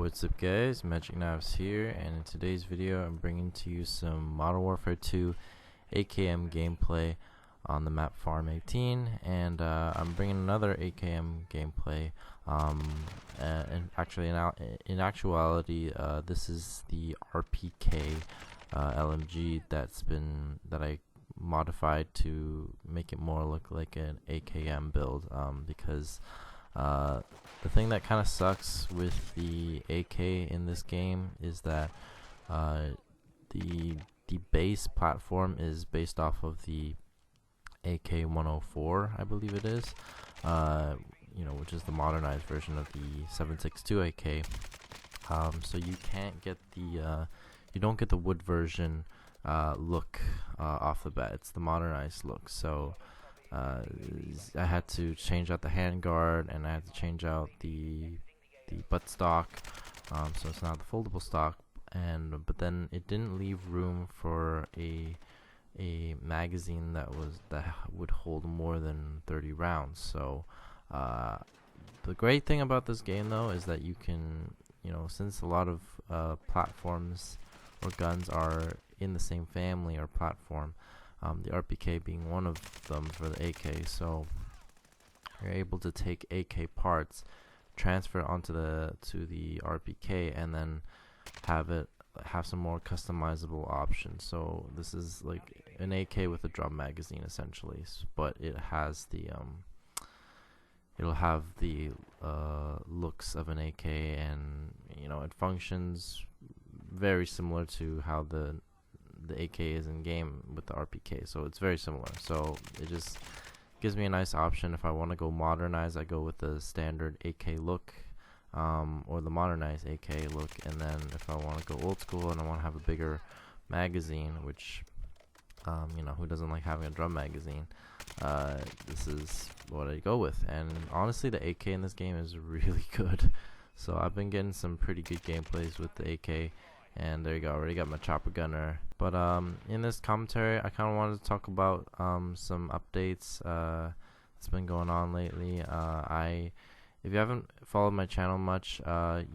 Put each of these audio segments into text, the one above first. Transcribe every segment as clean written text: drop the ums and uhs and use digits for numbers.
What's up guys, Magic Navs here, and in today's video I'm bringing to you some Modern Warfare 2 AKM gameplay on the map Farm 18, and I'm bringing another AKM gameplay, and actually in actuality this is the RPK LMG that I modified to make it more look like an AKM build, because the thing that kind of sucks with the AK in this game is that the base platform is based off of the AK-104, I believe it is, which is the modernized version of the 7.62 AK. So you can't get the you don't get the wood version look off the bat. It's the modernized look. So I had to change out the handguard, and I had to change out the butt stock, so it's now the foldable stock. But then it didn't leave room for a magazine that would hold more than 30 rounds. So the great thing about this game though is that you can, since a lot of platforms or guns are in the same family or platform, the RPK being one of them for the AK, so you're able to take AK parts, transfer it onto the RPK, and then have some more customizable options. So this is like an AK with a drum magazine essentially, but it has the it'll have the looks of an AK, and it functions very similar to how the AK is in game with the RPK, so it's very similar. So it just gives me a nice option. If I want to go modernize, I go with the standard AK look, or the modernized AK look, and then if I want to go old school and I want to have a bigger magazine, which who doesn't like having a drum magazine, this is what I go with. And honestly, the AK in this game is really good, so I've been getting some pretty good gameplays with the AK. And there you go, I already got my chopper gunner. But in this commentary, I kind of wanted to talk about some updates that's been going on lately. If you haven't followed my channel much,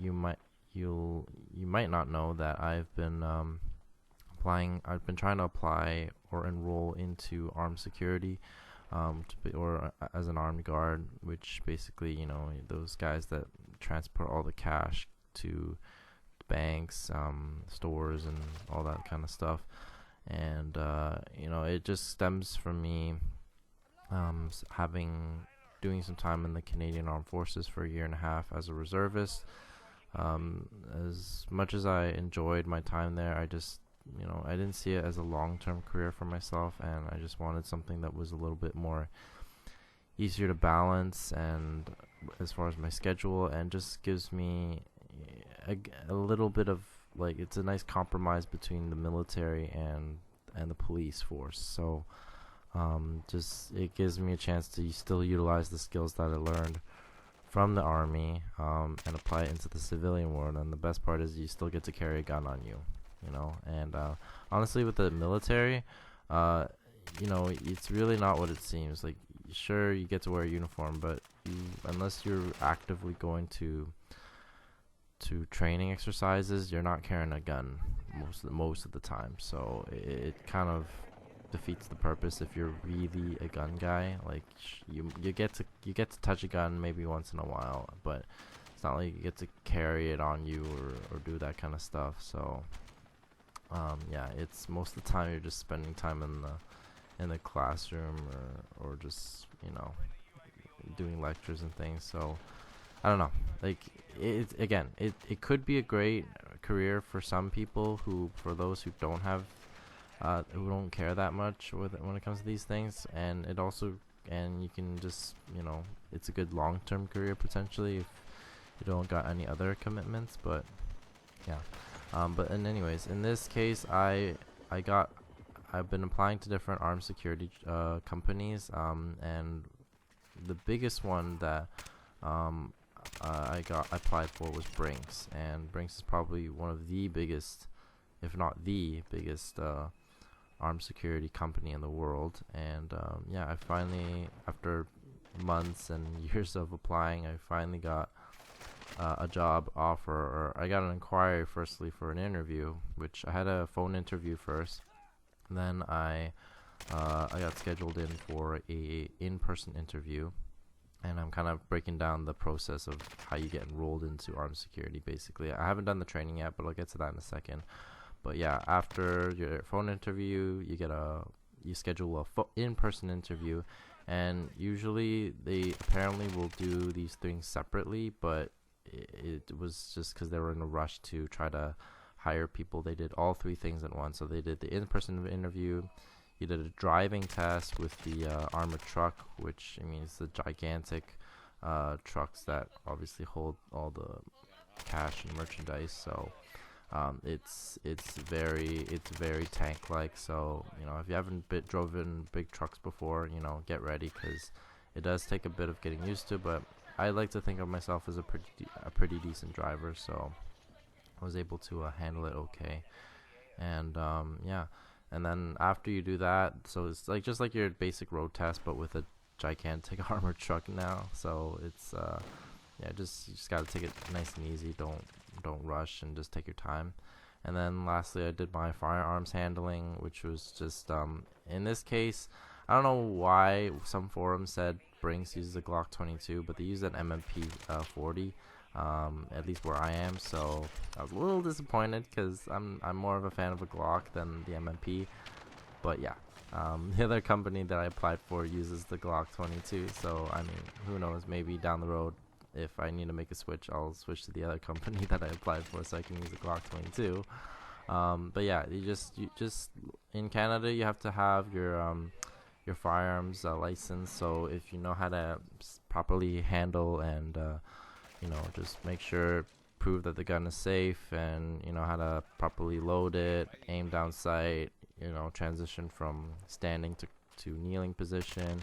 you might not know that I've been trying to apply or enroll into armed security, or as an armed guard, which basically, those guys that transport all the cash to banks, stores, and all that kind of stuff. And it just stems from me doing some time in the Canadian Armed Forces for a year and a half as a reservist. As much as I enjoyed my time there, I just I didn't see it as a long-term career for myself, and I just wanted something that was a little bit more easier to balance, and as far as my schedule, and just gives me a little bit of, like, it's a nice compromise between the military and the police force. So just it gives me a chance to still utilize the skills that I learned from the army, and apply it into the civilian world. And the best part is you still get to carry a gun on you, and honestly, with the military, it's really not what it seems. Like, sure, you get to wear a uniform, but unless you're actively going to training exercises, you're not carrying a gun most of the time. So it kind of defeats the purpose if you're really a gun guy. Like, you get to touch a gun maybe once in a while, but it's not like you get to carry it on you or do that kind of stuff. So yeah, it's most of the time you're just spending time in the classroom, or just doing lectures and things. So I don't know, like, it could be a great career for some people, for those who don't have who don't care that much when it comes to these things. And you can just, it's a good long-term career potentially if you don't got any other commitments. But yeah, but anyways, in this case, I've been applying to different armed security companies, and the biggest one that I applied for was Brinks. And Brinks is probably one of the biggest, if not the biggest, armed security company in the world. And yeah, I finally, after months and years of applying, I finally got a job offer, or I got an inquiry firstly for an interview, which I had a phone interview first. Then I got scheduled in for a in-person interview, and I'm kind of breaking down the process of how you get enrolled into armed security. Basically, I haven't done the training yet, but I'll get to that in a second. But yeah, after your phone interview, you schedule a in-person interview, and usually they apparently will do these things separately, but it was just because they were in a rush to try to hire people. They did all three things at once. So they did the in-person interview, you did a driving test with the armored truck, which I mean is the gigantic trucks that obviously hold all the cash and merchandise. So it's very tank-like. So if you haven't driven big trucks before, get ready, because it does take a bit of getting used to. But I like to think of myself as a pretty decent driver, so I was able to handle it okay. And yeah, and then after you do that, so it's just like your basic road test, but with a gigantic armored truck now. So it's yeah, you just gotta take it nice and easy. Don't rush, and just take your time. And then lastly, I did my firearms handling, which was just in this case, I don't know why some forums said Brinks uses a Glock 22, but they use an MMP 40, at least where I am. So I was a little disappointed, because I'm more of a fan of a Glock than the MMP. But yeah, the other company that I applied for uses the Glock 22. So I mean, who knows? Maybe down the road, if I need to make a switch, I'll switch to the other company that I applied for, so I can use a Glock 22. But yeah, you just in Canada, you have to have your firearms license. So if you know how to properly handle and just make sure, prove that the gun is safe, and you know how to properly load it, aim down sight, transition from standing to kneeling position,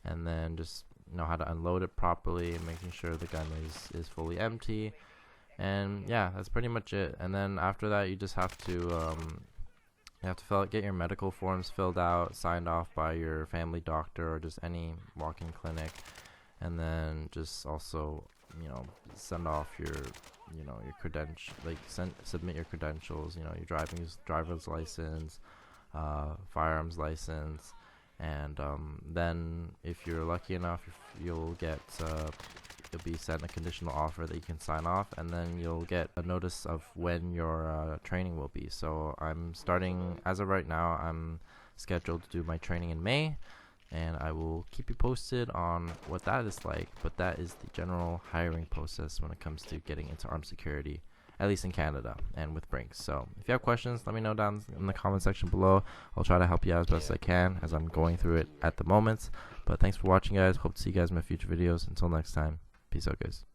and then just know how to unload it properly, and making sure the gun is fully empty. And yeah, that's pretty much it. And then after that, you just have to get your medical forms filled out, signed off by your family doctor or just any walk-in clinic, and then just also send off your credentials, submit your credentials, your driver's license, firearms license. And then if you're lucky enough, you'll be sent a conditional offer that you can sign off, and then you'll get a notice of when your training will be. So I'm starting, as of right now, I'm scheduled to do my training in May, and I will keep you posted on what that is like. But that is the general hiring process when it comes to getting into armed security, at least in Canada and with Brinks. So if you have questions, let me know down in the comment section below. I'll try to help you out as best as I can, as I'm going through it at the moment. But thanks for watching, guys. Hope to see you guys in my future videos. Until next time, peace out, guys.